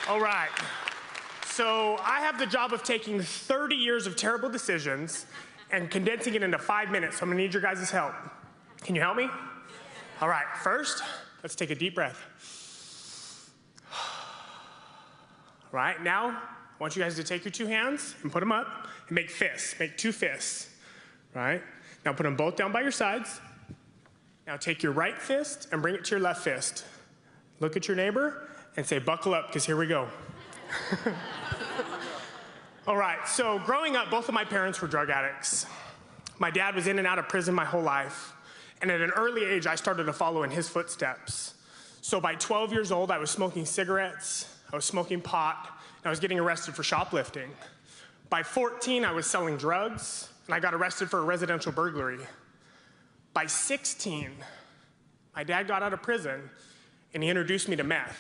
All right. So I have the job of taking 30 years of terrible decisions and condensing it into 5 minutes. So I'm gonna need your guys' help. Can you help me? All right, first, let's take a deep breath. All right, now I want you guys to take your two hands and put them up and make fists, make two fists, right? Now put them both down by your sides. Now take your right fist and bring it to your left fist. Look at your neighbor and say, buckle up, because here we go. All right, so growing up, both of my parents were drug addicts. My dad was in and out of prison my whole life, and at an early age, I started to follow in his footsteps. So by 12 years old, I was smoking cigarettes, I was smoking pot, and I was getting arrested for shoplifting. By 14, I was selling drugs, and I got arrested for a residential burglary. By 16, my dad got out of prison, and he introduced me to meth.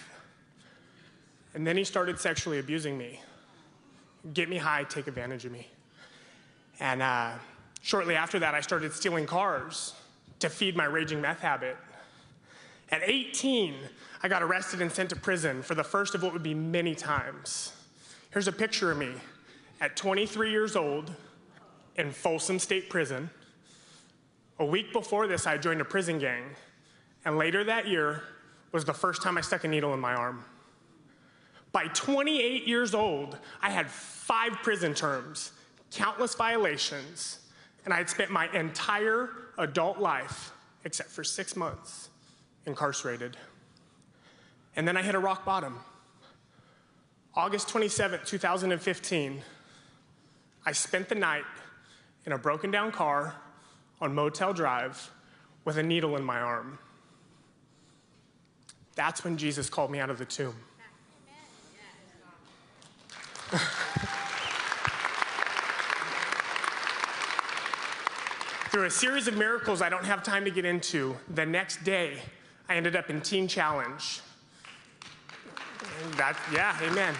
And then he started sexually abusing me. Get me high, take advantage of me. And shortly after that, I started stealing cars to feed my raging meth habit. At 18, I got arrested and sent to prison for the first of what would be many times. Here's a picture of me at 23 years old in Folsom State Prison. A week before this, I joined a prison gang, and later that year was the first time I stuck a needle in my arm. By 28 years old, I had 5 prison terms, countless violations, and I had spent my entire adult life, except for 6 months, incarcerated. And then I hit a rock bottom. August 27, 2015, I spent the night in a broken down car on Motel Drive with a needle in my arm. That's when Jesus called me out of the tomb. Through a series of miracles I don't have time to get into, the next day, I ended up in Teen Challenge. Yeah, amen.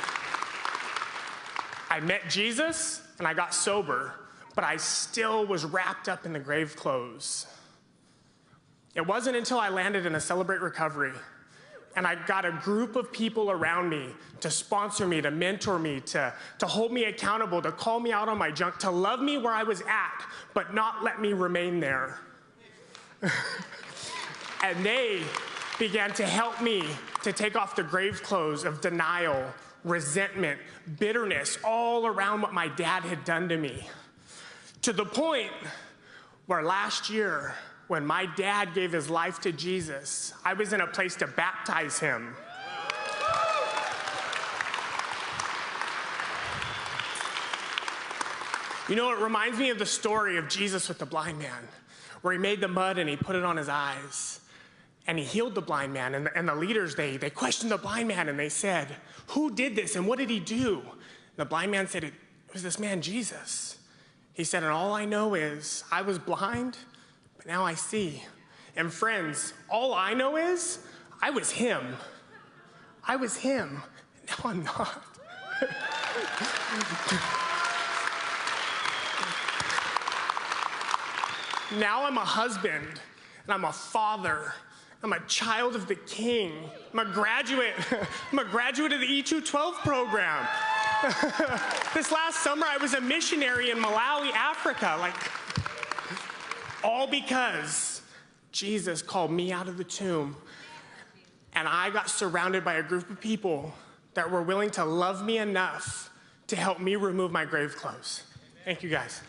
I met Jesus and I got sober, but I still was wrapped up in the grave clothes. It wasn't until I landed in a Celebrate Recovery and I got a group of people around me to sponsor me, to mentor me, to hold me accountable, to call me out on my junk, to love me where I was at, but not let me remain there. And they began to help me to take off the grave clothes of denial, resentment, bitterness, all around what my dad had done to me. To the point where last year, when my dad gave his life to Jesus, I was in a place to baptize him. You know, it reminds me of the story of Jesus with the blind man, where he made the mud and he put it on his eyes, and he healed the blind man. And the leaders, they questioned the blind man, and they said, who did this, and what did he do? And the blind man said, it was this man, Jesus. He said, and all I know is I was blind, but now I see. And friends, all I know is I was him. I was him. Now I'm not. Now I'm a husband, and I'm a father. I'm a child of the King. I'm a graduate. I'm a graduate of the E212 program. This last summer, I was a missionary in Malawi, Africa. All because Jesus called me out of the tomb, and I got surrounded by a group of people that were willing to love me enough to help me remove my grave clothes. Thank you, guys.